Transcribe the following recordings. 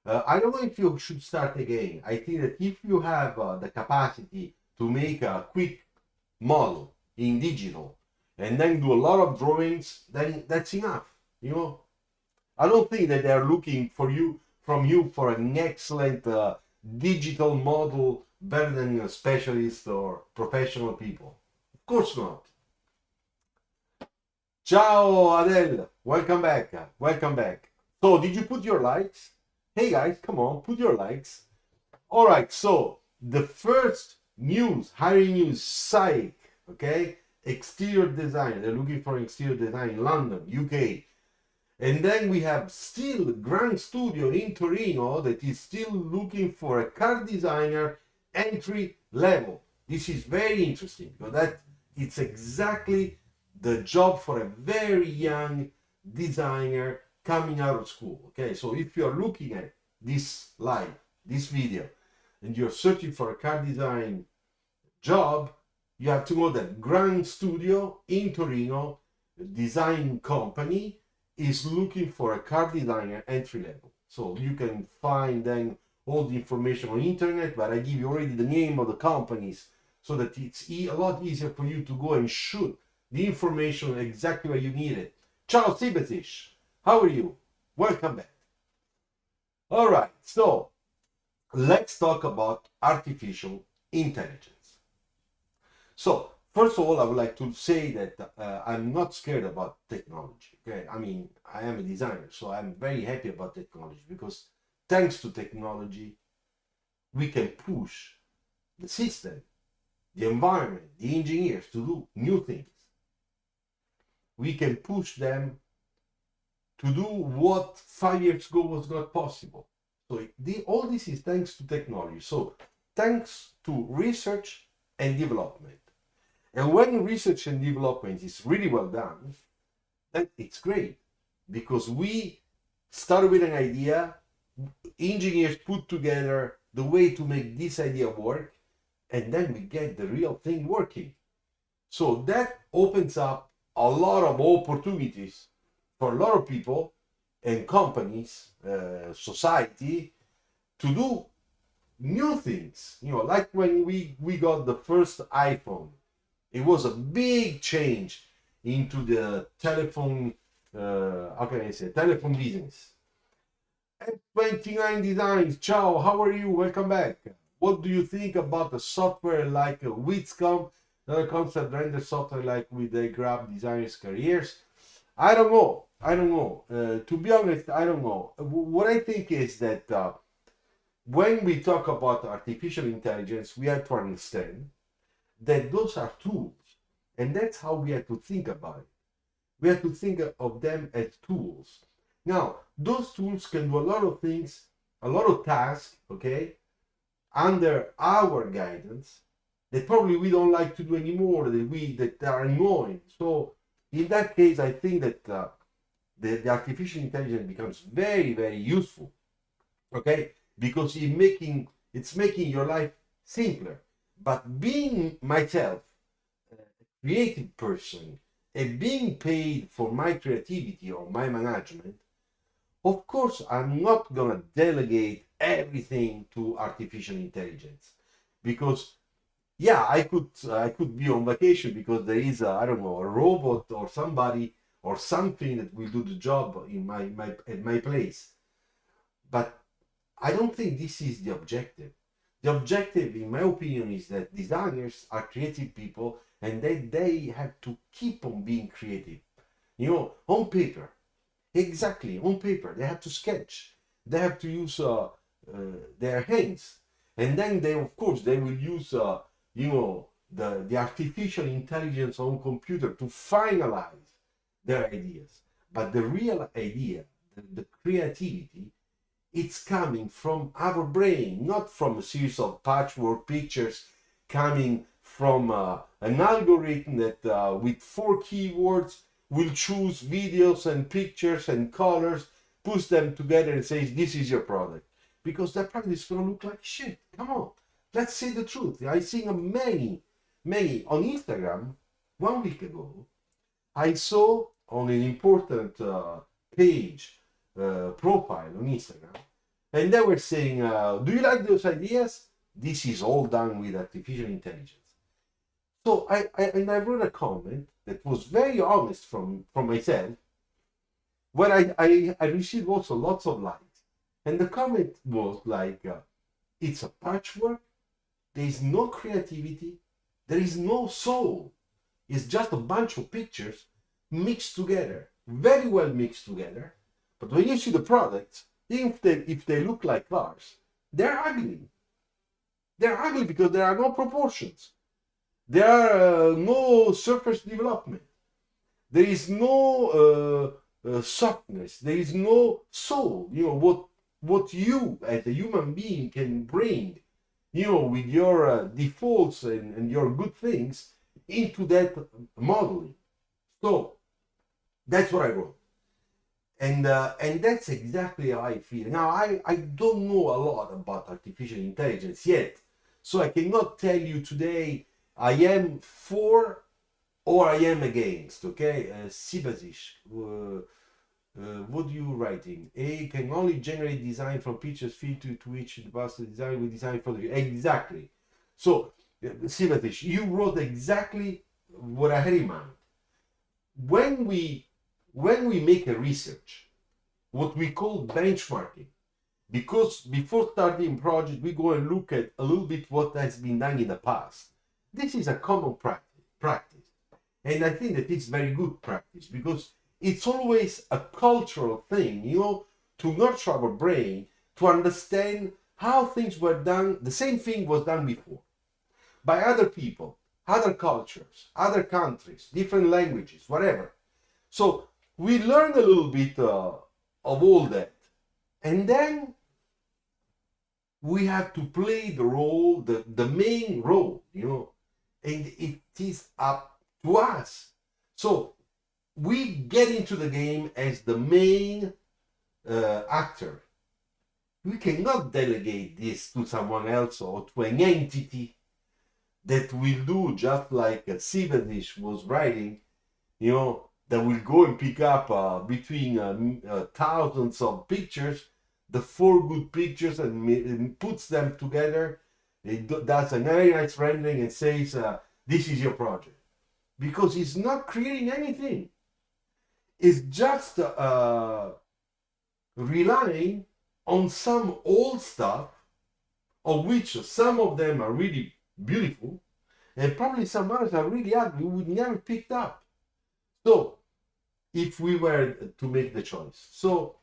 I don't know if you should start again. I think that if you have the capacity to make a quick model in digital and then do a lot of drawings, then that's enough. You know, I don't think that they're looking for you from you for an excellent digital model better than a specialist or professional people. Of course not. Ciao Adele, welcome back. Welcome back. So, did you put your likes? Hey guys, come on, put your likes. All right, so the first news, hiring news, psych, okay? Exterior design, they're looking for exterior design in London, UK. And then we have still Grand Studio in Torino that is still looking for a car designer entry level. This is very interesting because that it's exactly the job for a very young designer coming out of school. Okay, so if you're looking at this live, this video, and you're searching for a car design job, you have to know that Grand Studio in Torino, a design company, is looking for a car designer entry level. So you can find then all the information on internet, but I give you already the name of the companies so that it's a lot easier for you to go and shoot the information exactly where you need it. Ciao Sibetish, how are you? Welcome back. All right, so let's talk about artificial intelligence. So first of all, I would like to say that I'm not scared about technology. Okay, I mean, I am a designer, so I'm very happy about technology because thanks to technology, we can push the system, the environment, the engineers to do new things. We can push them to do what 5 years ago was not possible. So all this is thanks to technology. So thanks to research and development. And when research and development is really well done, then it's great because we start with an idea, engineers put together the way to make this idea work, and then we get the real thing working. So that opens up a lot of opportunities for a lot of people and companies, society, to do new things. You know, like when we got the first iPhone, it was a big change into the telephone, how can I say, telephone business. F29 Designs, ciao, how are you? Welcome back. What do you think about the software like Witscom, another concept render software like with the grab designers careers? I don't know. To be honest, I don't know. What I think is that when we talk about artificial intelligence, we have to understand that those are tools, and that's how we have to think about it. We have to think of them as tools. Now, those tools can do a lot of things, a lot of tasks, okay, under our guidance that probably we don't like to do anymore, that are annoying. So in that case, I think that the artificial intelligence becomes very, very useful, okay, because it's making your life simpler. But being myself a creative person and being paid for my creativity or my management, of course, I'm not gonna delegate everything to artificial intelligence because, yeah, I could be on vacation because there is I don't know, a robot or somebody or something that will do the job in at my place. But I don't think this is the objective. The objective, in my opinion, is that designers are creative people and they have to keep on being creative. You know, on paper. Exactly, on paper. They have to sketch. They have to use their hands. And then of course, they will use, the artificial intelligence on computer to finalize their ideas. But the real idea, the creativity, it's coming from our brain, not from a series of patchwork pictures coming from an algorithm that with 4 keywords will choose videos and pictures and colors, puts them together and says, this is your product. Because that product is going to look like shit. Come on, let's say the truth. I seen many on Instagram 1 week ago. I saw on an important page profile on Instagram And they were saying, do you like those ideas? This is all done with artificial intelligence. So I wrote a comment that was very honest from myself, where I received also lots of likes. And the comment was like, it's a patchwork, there is no creativity, there is no soul. It's just a bunch of pictures mixed together, very well mixed together. But when you see the products, if they look like cars, they're ugly. They're ugly because there are no proportions. There are no surface development. There is no softness. There is no soul. You know what you as a human being can bring. You know, with your defaults and your good things into that modeling. So that's what I wrote. And that's exactly how I feel. Now, I don't know a lot about artificial intelligence yet, so I cannot tell you today I am for or I am against, okay? Sibasish, what are you writing? A can only generate design from pictures feed to which the master design will design for the... Exactly. So, Sibasish, you wrote exactly what I had in mind. When we make a research, what we call benchmarking, because before starting project, we go and look at a little bit what has been done in the past. This is a common practice. And I think that it's very good practice because it's always a cultural thing, you know, to nurture our brain, to understand how things were done, the same thing was done before, by other people, other cultures, other countries, different languages, whatever. So we learn a little bit of all that. And then we have to play the role, the main role, you know, and it is up to us. So we get into the game as the main actor. We cannot delegate this to someone else or to an entity that will do just like Sivadish was writing, you know, that will go and pick up between thousands of pictures, the 4 good pictures, and puts them together. It does a very nice rendering and says, this is your project. Because it's not creating anything. It's just relying on some old stuff, of which some of them are really beautiful, and probably some others are really ugly, we would never picked up. So, if we were to make the choice. So,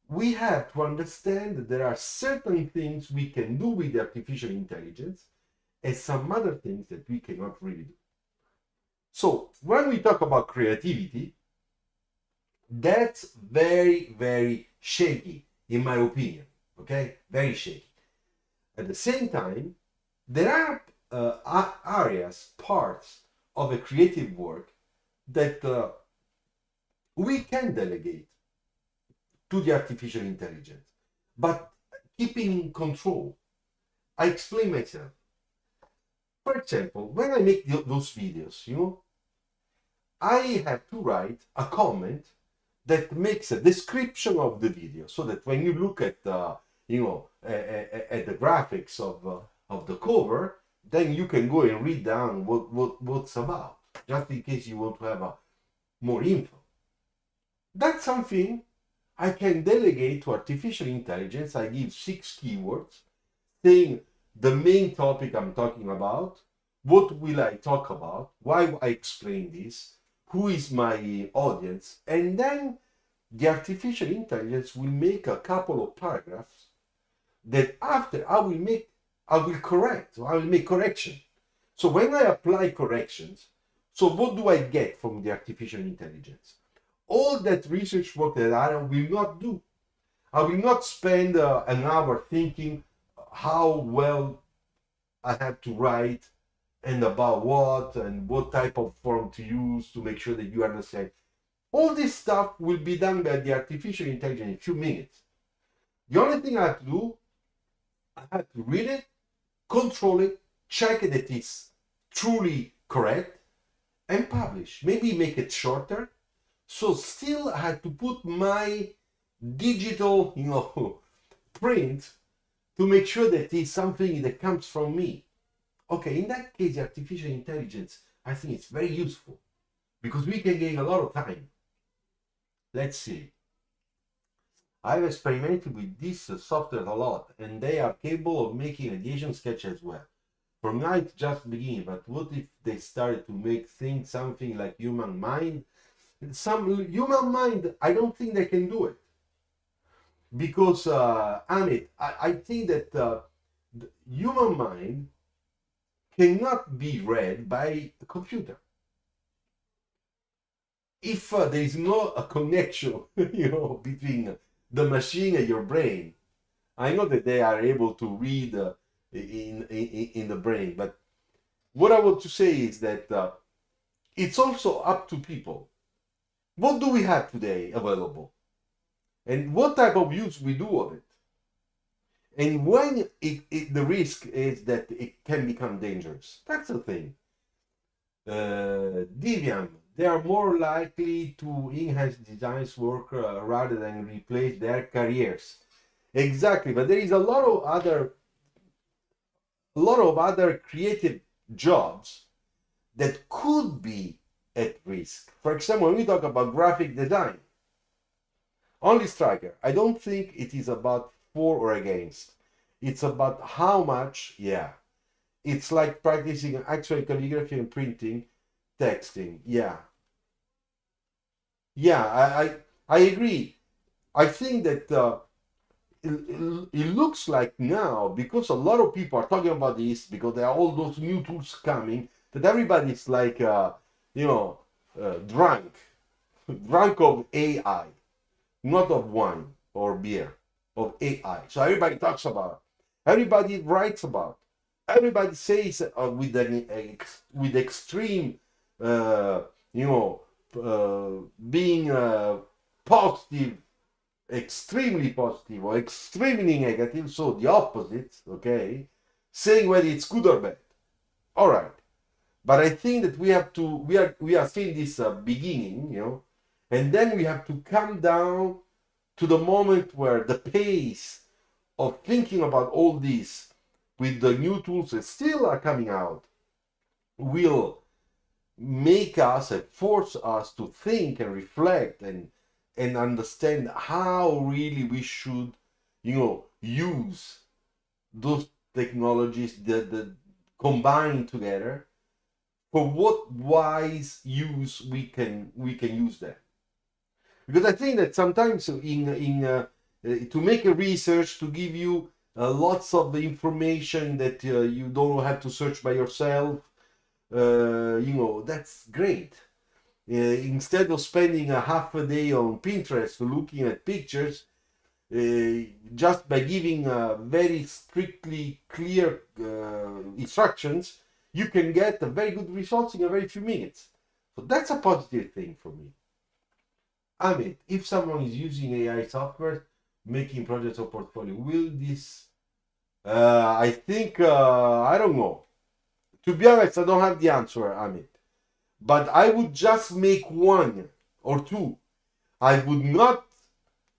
we have to understand that there are certain things we can do with artificial intelligence and some other things that we cannot really do. So, when we talk about creativity, that's very, very shaky, in my opinion. Okay? Very shaky. At the same time, there are areas, parts of a creative work that we can delegate to the artificial intelligence, but keeping control. I explain myself. For example, when I make those videos, you know, I have to write a comment that makes a description of the video, so that when you look at you know, at the graphics of the cover, then you can go and read down what's about, just in case you want to have more info. That's something I can delegate to artificial intelligence. I give 6 keywords, saying the main topic I'm talking about, what will I talk about, why I explain this, who is my audience, and then the artificial intelligence will make a couple of paragraphs that after I will make correction. So when I apply corrections, so what do I get from the artificial intelligence? All that research work that I will not do. I will not spend an hour thinking how well I have to write and about what and what type of form to use to make sure that you understand. All this stuff will be done by the artificial intelligence in a few minutes. The only thing I have to do, I have to read it, control it, check that it's truly correct, and publish. Maybe make it shorter. So still I had to put my digital, you know, print to make sure that it's something that comes from me. Okay, in that case, artificial intelligence, I think it's very useful because we can gain a lot of time. Let's see. I've experimented with this software a lot, and they are capable of making ideation sketch as well. For now, it's just beginning, but what if they started to make things something like human mind? Some human mind, I don't think they can do it. Because, Amit, I think that the human mind cannot be read by a computer. If there is no a connection, between the machine and your brain, I know that they are able to read in the brain, but what I want to say is that it's also up to people. What do we have today available? And what type of use we do of it? And when the risk is that it can become dangerous. That's the thing. Deviant, they are more likely to enhance design's work rather than replace their careers. Exactly, but there is a lot of other creative jobs that could be at risk. For example, when we talk about graphic design, only Striker, I don't think it is about for or against. It's about how much, yeah. It's like practicing actual calligraphy and printing, texting, yeah. Yeah, I agree. I think that it looks like now, because a lot of people are talking about this, because there are all those new tools coming, that everybody's like, drunk, drunk of AI, not of wine or beer, of AI. So everybody talks about, everybody writes about, everybody says with extreme, being positive, extremely positive or extremely negative, so the opposite, okay, saying whether it's good or bad. All right, but I think that we are seeing this beginning, and then we have to come down to the moment where the pace of thinking about all this with the new tools that still are coming out will make us and force us to think and reflect and understand how really we should, use those technologies that combine together for what wise use we can use them. Because I think that sometimes to make a research, to give you lots of information that you don't have to search by yourself, that's great. Instead of spending a half a day on Pinterest looking at pictures, just by giving very strictly clear instructions, you can get very good results in a very few minutes. So that's a positive thing for me. I mean, if someone is using AI software, making projects or portfolio, will this? I think, I don't know. To be honest, I don't have the answer, Amit. But I would just make one or two. I would not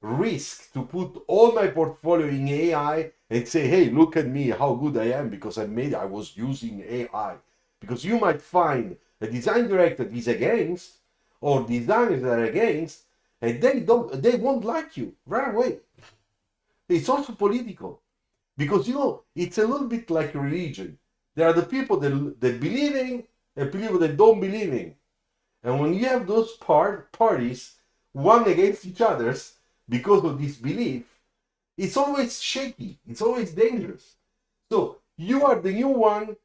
risk to put all my portfolio in AI and say, hey, look at me, how good I am, because I was using AI. Because you might find a design director is against, or designers that are against, and they won't like you right away. It's also political. Because it's a little bit like religion. There are the people that believe in and people that don't believe in. And when you have those parties, one against each other, because of this belief, it's always shaky. It's always dangerous. So you are the new one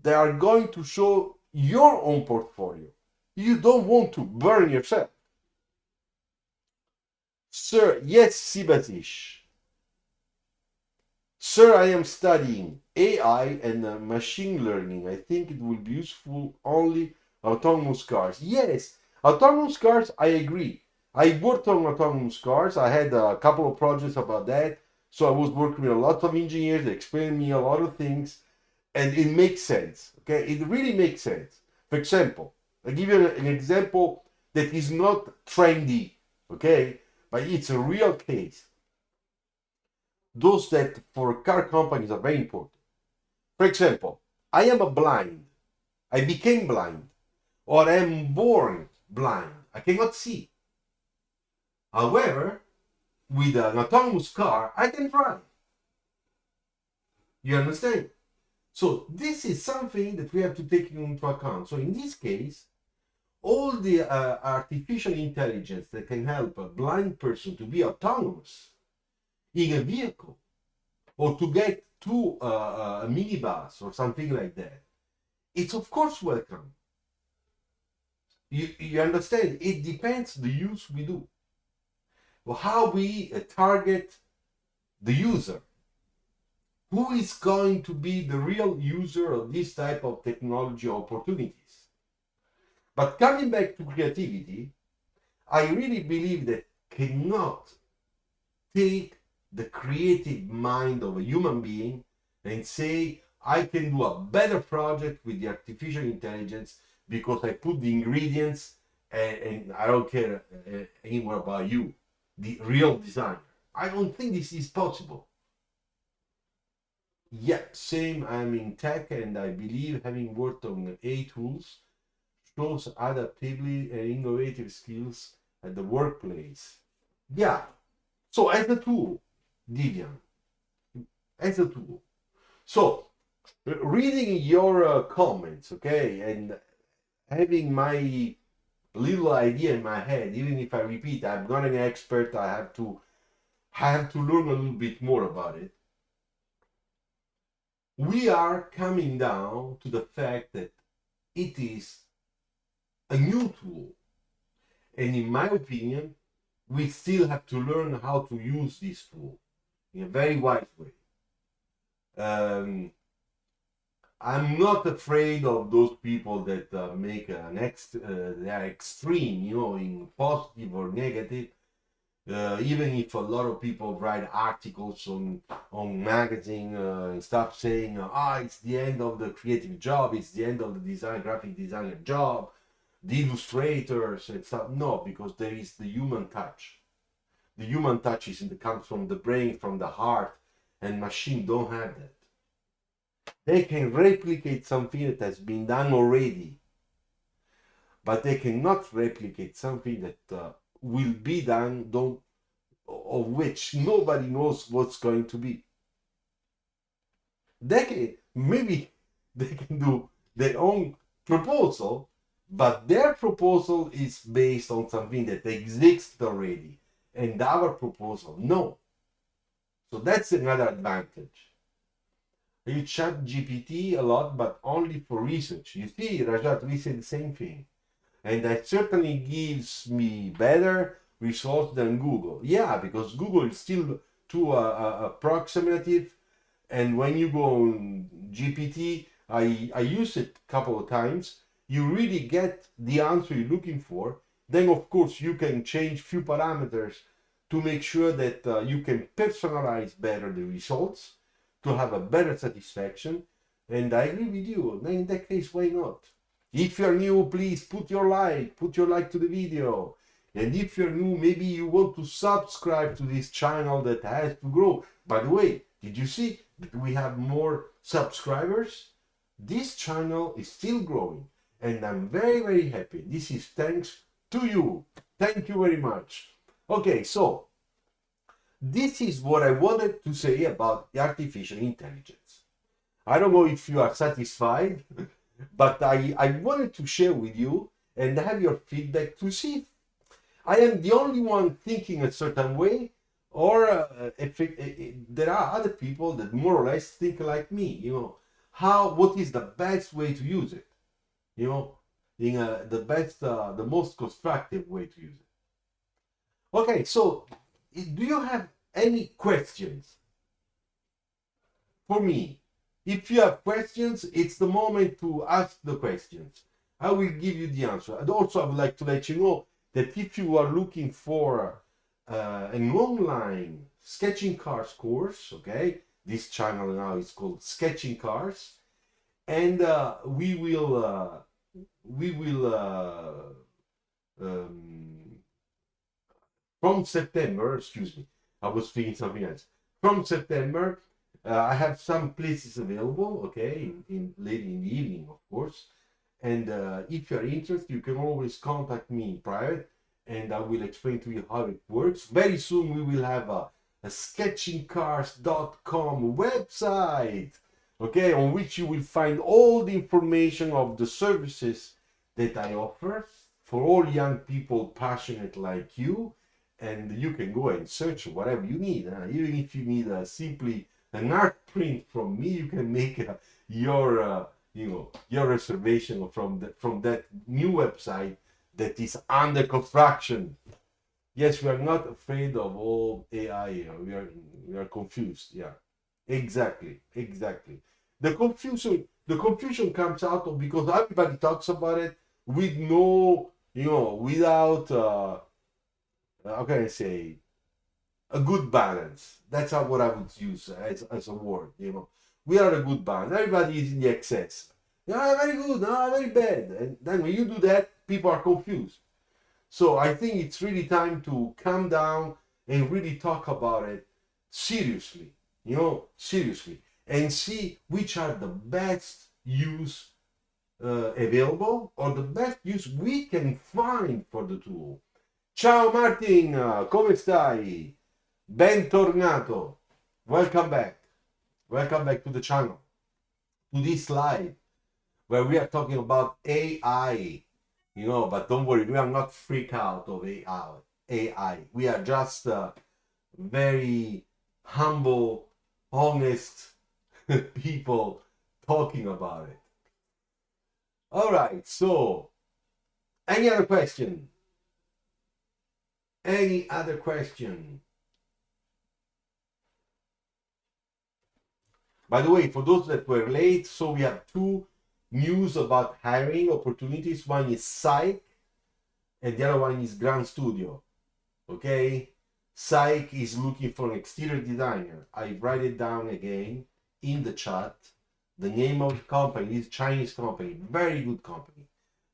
that are going to show your own portfolio. You don't want to burn yourself. Sir, yes, Sibatish. Sir, I am studying AI and machine learning. I think it will be useful only autonomous cars. Yes, autonomous cars, I agree. I worked on autonomous cars. I had a couple of projects about that. So I was working with a lot of engineers. They explained me a lot of things. And it makes sense. Okay, it really makes sense. For example, I give you an example that is not trendy. Okay, but it's a real case. those that for car companies are very important. For example, I am a blind. I became blind, or I am born blind. I cannot see. However, with an autonomous car, I can drive. You understand? So this is something that we have to take into account. So in this case, all the artificial intelligence that can help a blind person to be autonomous in a vehicle or to get to a minibus or something like that, it's of course welcome. You understand? It depends the use we do, or how we target the user. Who is going to be the real user of this type of technology opportunities? But coming back to creativity, I really believe that cannot take the creative mind of a human being and say, I can do a better project with the artificial intelligence because I put the ingredients and I don't care anymore about you, the real designer. I don't think this is possible. Yeah, same. I'm in tech, and I believe having worked on AI tools shows adaptability and innovative skills at the workplace. Yeah. So as a tool, Vivian, as a tool. So reading your comments, okay, and having my little idea in my head, even if I repeat, I'm not an expert. I have to learn a little bit more about it. We are coming down to the fact that it is a new tool. And in my opinion, we still have to learn how to use this tool in a very wise way. I'm not afraid of those people that make they are extreme, in positive or negative. Even if a lot of people write articles on magazine and stuff saying, it's the end of the creative job, it's the end of the graphic designer job, the illustrators and stuff. No, because there is the human touch. The human touch comes from the brain, from the heart, and machines don't have that. They can replicate something that has been done already, but they cannot replicate something that will be done, of which nobody knows what's going to be. Maybe they can do their own proposal, but their proposal is based on something that exists already, and our proposal, no. So that's another advantage. You chat GPT a lot, but only for research. You see, Rajat, we say the same thing. And that certainly gives me better results than Google. Yeah, because Google is still too approximative. And when you go on GPT, I use it a couple of times. You really get the answer you're looking for. Then, of course, you can change few parameters to make sure that you can personalize better the results, to have a better satisfaction. And I agree with you. Then in that case, why not? If you're new, please put your like to the video. And if you're new, maybe you want to subscribe to this channel that has to grow. By the way, did you see that we have more subscribers? This channel is still growing, and I'm very, very happy. This is thanks to you. Thank you very much. Okay, so this is what I wanted to say about artificial intelligence. I don't know if you are satisfied, but I wanted to share with you and have your feedback to see if I am the only one thinking a certain way, or if there are other people that more or less think like me. What is the best way to use it? The most constructive way to use it. Okay, so do you have any questions for me? If you have questions, it's the moment to ask the questions. I will give you the answer. And also, I would like to let you know that if you are looking for an online sketching cars course, okay, this channel now is called Sketching Cars, and we will from September, excuse me, I was thinking something else. from September. I have some places available, okay, in late in the evening, of course. And if you're interested, you can always contact me in private, and I will explain to you how it works. Very soon we will have a sketchingcars.com website, okay, on which you will find all the information of the services that I offer for all young people passionate like you. And you can go and search whatever you need. Even if you need simply an art print from me, you can make your your reservation from that new website that is under construction. Yes, we are not afraid of all AI. We are confused. Yeah, exactly. The confusion comes out of because everybody talks about it with no, without how can I say, a good balance. That's what I would use as a word. We are a good balance. Everybody is in the excess. Very good, no, very bad. And then when you do that, people are confused. So I think it's really time to calm down and really talk about it seriously, seriously, and see which are the best use available or the best use we can find for the tool. Ciao Martin, come stai? Bentornato. Welcome back. Welcome back to the channel, to this live where we are talking about AI. But don't worry, we are not freaked out of AI. We are just very humble, honest people talking about it. All right, so any other question? Any other question? By the way, for those that were late, so we have two news about hiring opportunities. One is Psych, and the other one is Grand Studio. Okay? Psych is looking for an exterior designer. I write it down again in the chat. The name of the company is Chinese company, very good company,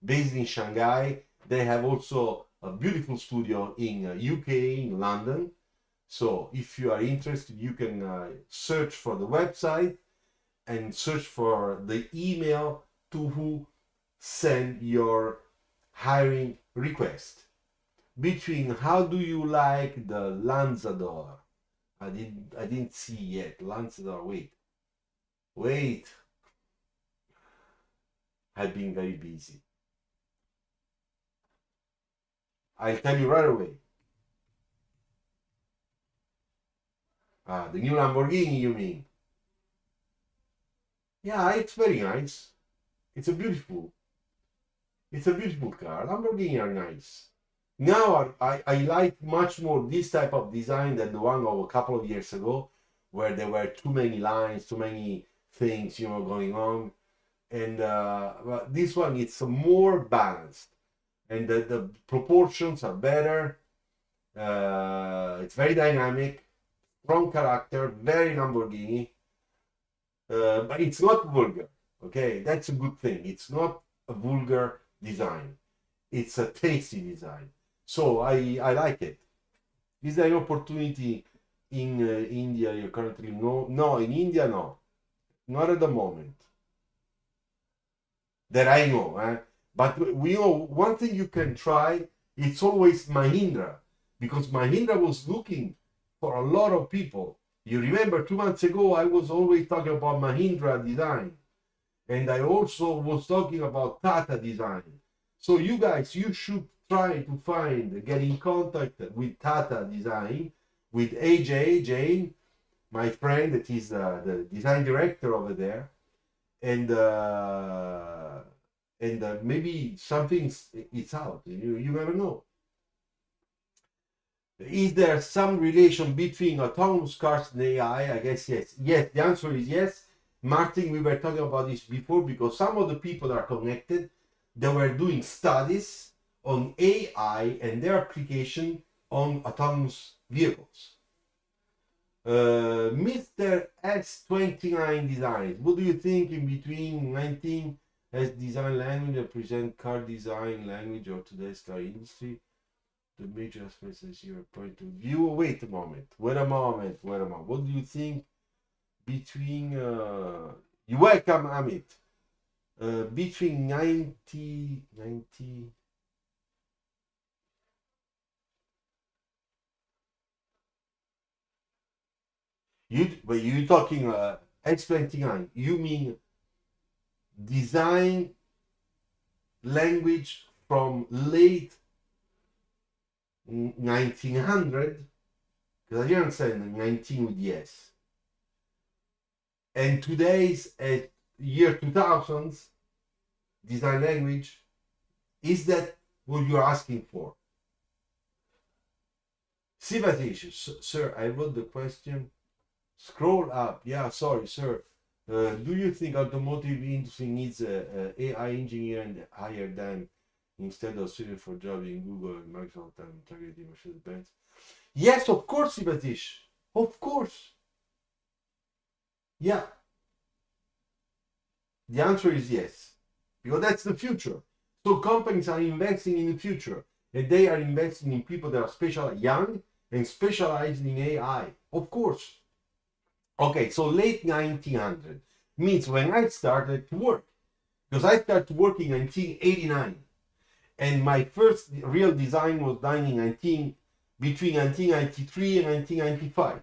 based in Shanghai. They have also a beautiful studio in UK, in London. So if you are interested, you can search for the website and search for the email to who send your hiring request. Between how do you like the Lanzador? I didn't see yet. Lanzador, wait. I've been very busy. I'll tell you right away. The new Lamborghini, you mean? Yeah, it's very nice. It's a beautiful car. Lamborghini are nice. Now I like much more this type of design than the one of a couple of years ago, where there were too many lines, too many things, going on. And but this one, it's more balanced, and the proportions are better. It's very dynamic, strong character, very Lamborghini. But it's not vulgar. Okay, that's a good thing. It's not a vulgar design. It's a tasty design. So I like it. Is there an opportunity in India you currently know? No, in India, no. Not at the moment. That I know. But we know one thing you can try, it's always Mahindra. Because Mahindra was looking for a lot of people. You remember 2 months ago, I was always talking about Mahindra design. And I also was talking about Tata design. So you guys, you should try to get in contact with Tata design, with AJ, Jane, my friend that is the design director over there. And maybe something it's out. You never know. Is there some relation between autonomous cars and AI? I guess yes. Yes, the answer is yes. Martin, we were talking about this before because some of the people are connected. They were doing studies on AI and their application on autonomous vehicles. Mr. S29 Designs, what do you think in between 19 as design language and present car design language of today's car industry? the major aspects is your point of view. Wait a moment. Wait a moment. What do you think between you welcome Amit? Between 90. But you talking X29? You mean design language from late 1900? Because I didn't understand 19 with yes. And today's year 2000s design language, is that what you're asking for? Sivatish, sir, I wrote the question. Scroll up. Yeah, sorry, sir. Do you think automotive industry needs a AI engineer and higher than instead of searching for jobs in Google and Microsoft and targeting Mercedes-Benz? Yes, of course, Sivatish. Of course. Yeah. The answer is yes, because that's the future. So companies are investing in the future, and they are investing in people that are young and specialized in AI. Of course. Okay, so late 1900 means when I started to work, because I started working in 1989, and my first real design was done in between 1993 and 1995,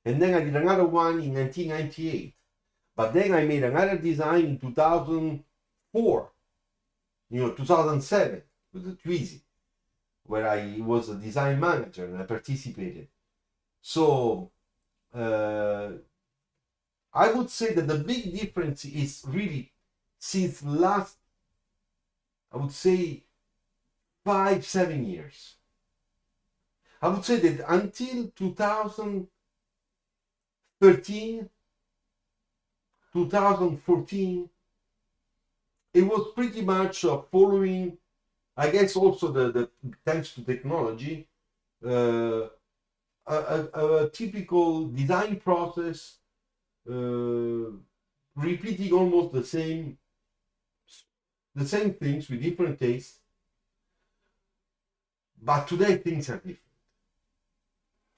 and then I did another one in 1998. But then I made another design in 2004, 2007 with the Twizy, where I was a design manager and I participated. So I would say that the big difference is really since last, I would say 5-7 years. I would say that until 2013, 2014, it was pretty much following, I guess also the thanks to technology, a typical design process, repeating almost the same things with different tastes. But today things are different.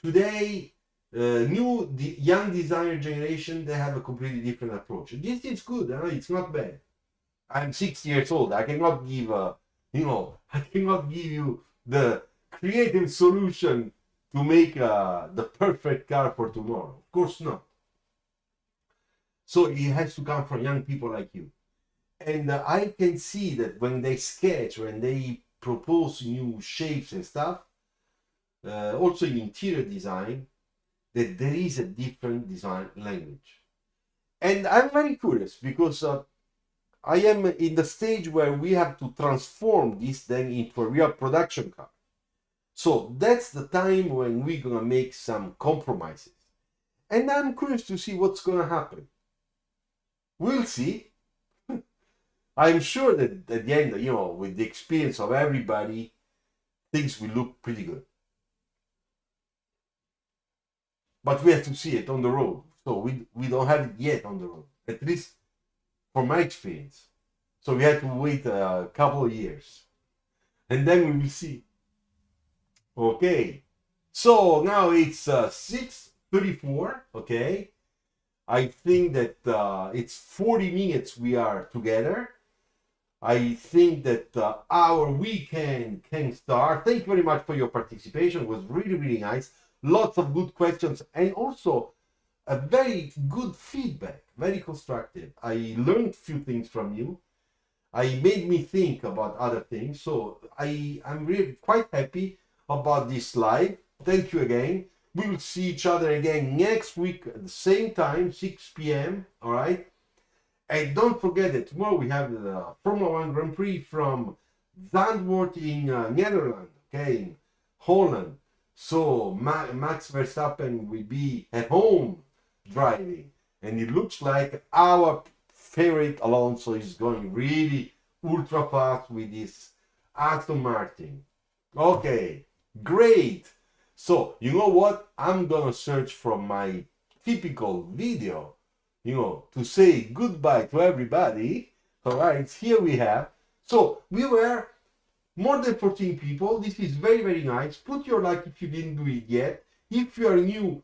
Today, young designer generation, they have a completely different approach. This is good. It's not bad. I'm 60 years old. I cannot give I cannot give you the creative solution to make the perfect car for tomorrow. Of course not. So it has to come from young people like you. And I can see that when they sketch, when they propose new shapes and stuff, also in interior design, that there is a different design language. And I'm very curious because I am in the stage where we have to transform this then into a real production car. So that's the time when we're gonna make some compromises. And I'm curious to see what's gonna happen. We'll see. I'm sure that at the end, with the experience of everybody, things will look pretty good. But we have to see it on the road. So we don't have it yet on the road, at least from my experience. So we have to wait a couple of years. And then we will see. Okay. So now it's 6:34. Okay. I think that it's 40 minutes we are together. I think that our weekend can start. Thank you very much for your participation. It was really, really nice. Lots of good questions and also a very good feedback, very constructive. I learned a few things from you. I made me think about other things. So I'm really quite happy about this live. Thank you again. We will see each other again next week at the same time, 6 p.m. All right. And don't forget that tomorrow we have the Formula One Grand Prix from Zandvoort in Netherlands, okay, in Holland. So Max Verstappen will be at home driving, and it looks like our favorite Alonso is going really ultra fast with his Aston Martin. Okay, great. So you know what? I'm gonna search from my typical video, to say goodbye to everybody. All right, here we have. So we were more than 14 people. This is very, very nice. Put your like if you didn't do it yet. If you are new,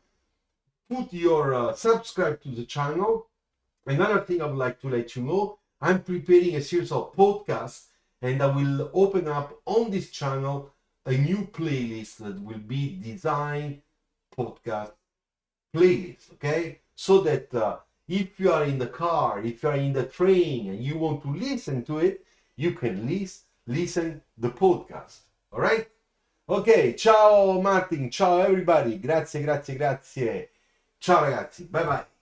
put your subscribe to the channel. Another thing I would like to let you know, I'm preparing a series of podcasts, and I will open up on this channel a new playlist that will be design podcast playlist, okay? So that if you are in the car, if you are in the train and you want to listen to it, you can listen the podcast, all right? Ok, ciao Martin, ciao everybody, grazie, grazie, grazie. Ciao ragazzi, bye bye.